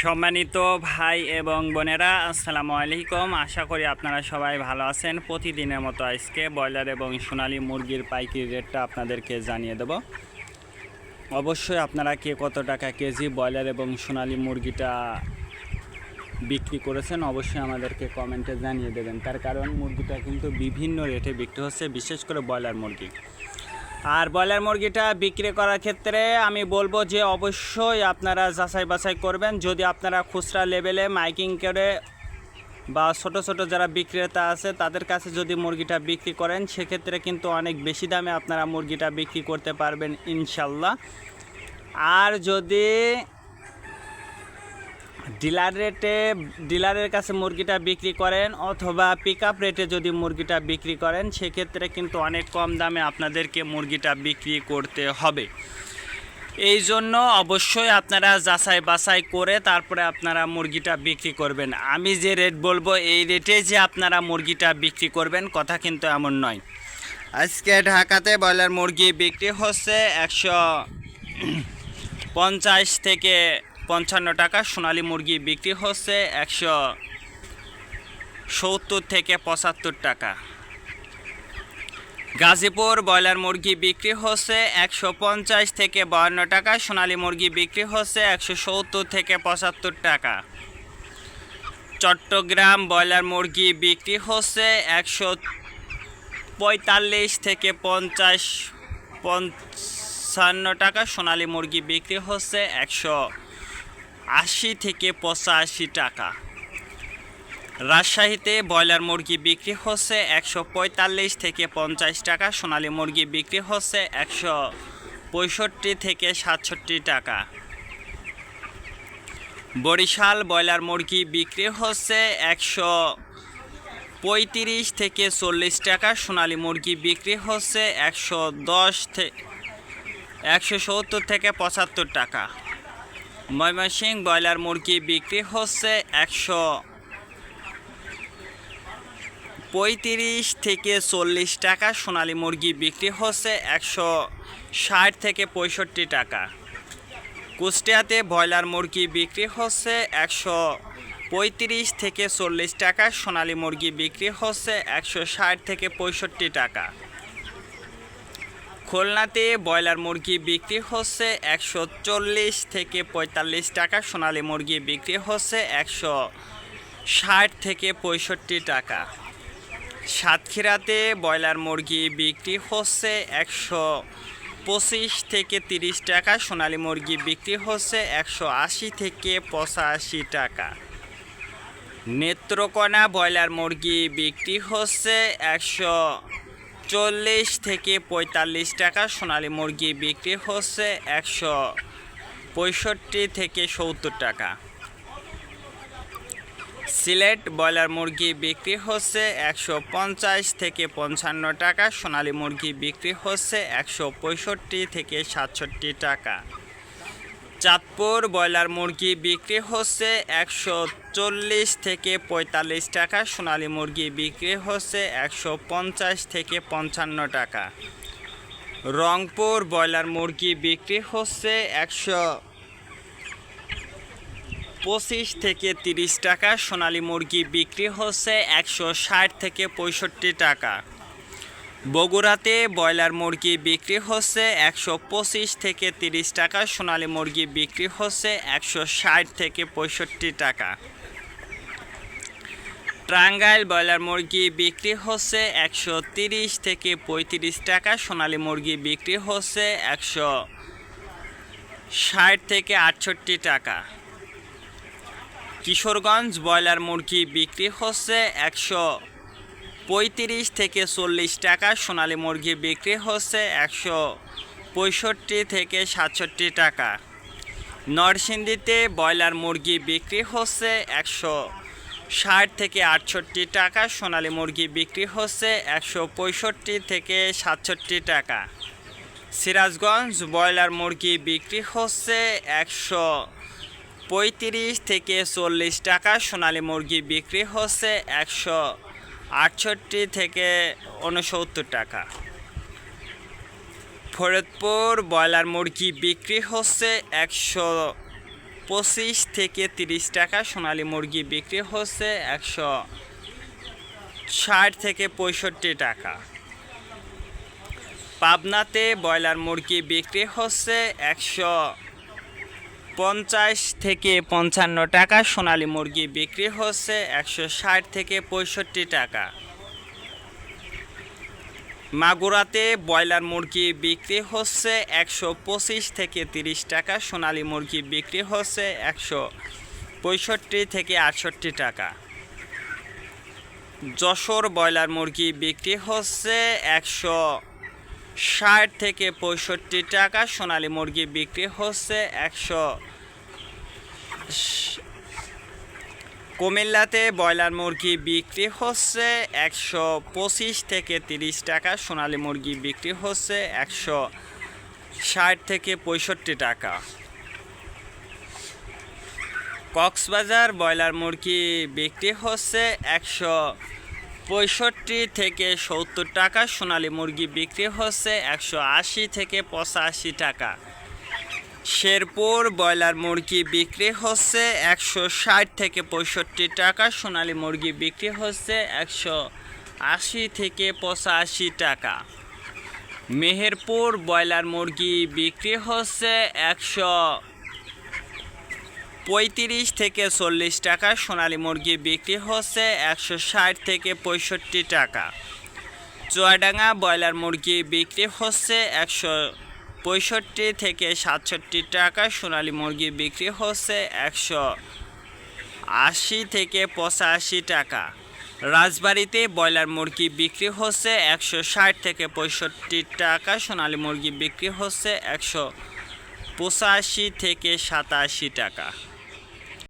সম্মানিত ভাই এবং বোনেরা, আসসালামু আলাইকুম। আশা করি আপনারা সবাই ভালো আছেন। প্রতিদিনের মতো আজকে ব্রয়লার এবং সোনালী মুরগির পাইকারি রেটটা আপনাদেরকে জানিয়ে দেব। অবশ্যই আপনারা কে কত টাকা কেজি ব্রয়লার এবং সোনালী মুরগিটা বিক্রি করেছেন অবশ্যই আমাদেরকে কমেন্টে জানিয়ে দেবেন। তার কারণ মুরগিটা কিন্তু বিভিন্ন রেটে বিক্রি হচ্ছে, বিশেষ করে ব্রয়লার মুরগি। আর ব্রয়লার মুরগিটা বিক্রি করার ক্ষেত্রে আমি বলবো যে অবশ্যই আপনারা যাচাই বাছাই করবেন। যদি আপনারা খুচরা লেভেলে মাইকিং করে বা ছোট ছোট যারা বিক্রেতা আছে তাদের কাছে যদি মুরগিটা বিক্রি করেন, সেক্ষেত্রে কিন্তু অনেক বেশি দামে আপনারা মুরগিটা বিক্রি করতে পারবেন ইনশাল্লাহ। আর যদি ডিলারের কাছে মুরগিটা বিক্রি করেন অথবা পিক আপ রেটে যদি মুরগিটা বিক্রি করেন, সেক্ষেত্রে কিন্তু অনেক কম দামে আপনাদেরকে মুরগিটা বিক্রি করতে হবে। এই জন্য অবশ্যই আপনারা যাচাই বাছাই করে তারপরে আপনারা মুরগিটা বিক্রি করবেন। আমি যে রেট বলবো এই রেটে যে আপনারা মুরগিটা বিক্রি করবেন কথা কিন্তু এমন নয়। আজকে ঢাকাতে ব্রয়লার মুরগি বিক্রি হচ্ছে 150 থেকে 55 টাকা, সোনালী মুরগি বিক্রি হচ্ছে 170 থেকে 75 টাকা। গাজীপুর ব্রয়লার মুরগি বিক্রি হচ্ছে 150 থেকে 52 টাকা, সোনালী মুরগি বিক্রি হচ্ছে 170 থেকে 75 টাকা। চট্টগ্রাম ব্রয়লার মুরগি বিক্রি হচ্ছে 145 থেকে 55 টাকা, সোনালী মুরগি বিক্রি হচ্ছে 180 থেকে 85 টাকা। রাজশাহীতে ব্রয়লার মুরগি বিক্রি হচ্ছে 145 থেকে 50 টাকা, সোনালী মুরগি বিক্রি হচ্ছে 165 থেকে 67 টাকা। বরিশাল ব্রয়লার মুরগি বিক্রি হচ্ছে 135 থেকে 40 টাকা, সোনালী মুরগি বিক্রি হচ্ছে 170 থেকে 75 টাকা। ময়মনসিংহ ব্রয়লার মুরগি বিক্রি হচ্ছে 135 থেকে 40 টাকা, সোনালী মুরগি বিক্রি হচ্ছে 160 থেকে 65 টাকা। কুষ্টিয়াতে ব্রয়লার মুরগি বিক্রি হচ্ছে 135 থেকে 40 টাকা, সোনালী মুরগি বিক্রি হচ্ছে 160 থেকে 65 টাকা। খুলনাতে ব্রয়লার মুরগি বিক্রি হচ্ছে 140 থেকে 45 টাকা, সোনালী মুরগি বিক্রি হচ্ছে 160 থেকে 65 টাকা। সাতক্ষীরাতে ব্রয়লার মুরগি বিক্রি হচ্ছে 125 থেকে 30 টাকা, সোনালী মুরগি বিক্রি হচ্ছে 180 থেকে 85 টাকা। নেত্রকোনা ব্রয়লার মুরগি বিক্রি হচ্ছে 140 থেকে 45 টাকা, সোনালী মুরগি বিক্রি হচ্ছে 165 থেকে 70 টাকা। সিলেট ব্রয়লার মুরগি বিক্রি হচ্ছে 150 থেকে 55 টাকা, সোনালী মুরগি বিক্রি হচ্ছে 165 থেকে 67 টাকা। চাঁদপুর ব্রয়লার মুরগি বিক্রি হচ্ছে 140 থেকে 45 টাকা, সোনালী মুরগি বিক্রি হচ্ছে 150 থেকে 55 টাকা। রংপুর ব্রয়লার মুরগি বিক্রি হচ্ছে 125 থেকে 30 টাকা, সোনালী মুরগি বিক্রি হচ্ছে 160 থেকে 65 টাকা। বগুড়াতে ব্রয়লার মুরগি বিক্রি হচ্ছে 125 থেকে 30 টাকা, সোনালী মুরগি বিক্রি হচ্ছে 160 থেকে 65 টাকা। টাঙ্গাইল ব্রয়লার মুরগি বিক্রি হচ্ছে 130 থেকে 35 টাকা, সোনালী মুরগি বিক্রি হচ্ছে 160 থেকে 68 টাকা। কিশোরগঞ্জ ব্রয়লার মুরগি বিক্রি হচ্ছে 135 থেকে 40 টাকা, সোনালী মুরগি বিক্রি হচ্ছে 165 থেকে 67 টাকা। নরসিংদীতে ব্রয়লার মুরগি বিক্রি হচ্ছে 160 থেকে 68 টাকা, সোনালী মুরগি বিক্রি হচ্ছে 165 থেকে 67 টাকা। সিরাজগঞ্জ ব্রয়লার মুরগি বিক্রি হচ্ছে 135 থেকে 40 টাকা, সোনালী মুরগি বিক্রি হচ্ছে 168 থেকে 69 টাকা। ফরিদপুর ব্রয়লার মুরগি বিক্রি হচ্ছে 125 থেকে 30 টাকা। সোনালী মুরগি বিক্রি হচ্ছে 160 থেকে 65 টাকা। পাবনাতে ব্রয়লার মুরগি বিক্রি হচ্ছে 150 থেকে 55 টাকা। সোনালী মুরগি বিক্রি হচ্ছে 160 থেকে 65 টাকা। মাগুরাতে ব্রয়লার মুরগি বিক্রি হচ্ছে 125 থেকে 30 টাকা। সোনালী মুরগি বিক্রি হচ্ছে 165 থেকে 68 টাকা। যশোর ব্রয়লার মুরগি বিক্রি হচ্ছে 160 থেকে 65 টাকা। সোনালী মুরগি বিক্রি হচ্ছে 100। কুমিল্লাতে ব্রয়লার মুরগি বিক্রি হচ্ছে 125 থেকে 30 টাকা। সোনালী মুরগি বিক্রি হচ্ছে 160 থেকে 65 টাকা। কক্সবাজার ব্রয়লার মুরগি বিক্রি হচ্ছে 165 থেকে 70 টাকা। সোনালী মুরগি বিক্রি হচ্ছে 180 থেকে 85 টাকা। শেরপুর ব্রয়লার মুরগি বিক্রি হচ্ছে 160 থেকে 65 টাকা। সোনালী মুরগি বিক্রি হচ্ছে 180 থেকে 85 টাকা। মেহেরপুর ব্রয়লার মুরগি বিক্রি হচ্ছে 135 থেকে 40 টাকা। সোনালী মুরগি বিক্রি হচ্ছে 160 থেকে 65 টাকা। চুয়াডাঙ্গা ব্রয়লার মুরগি বিক্রি হচ্ছে 165 থেকে 67 টাকা। সোনালী মুরগি বিক্রি হচ্ছে 180 থেকে 85 টাকা। রাজবাড়িতে ব্রয়লার মুরগি বিক্রি হচ্ছে 160 থেকে 65 টাকা। সোনালী মুরগি বিক্রি হচ্ছে 185 থেকে 87 টাকা।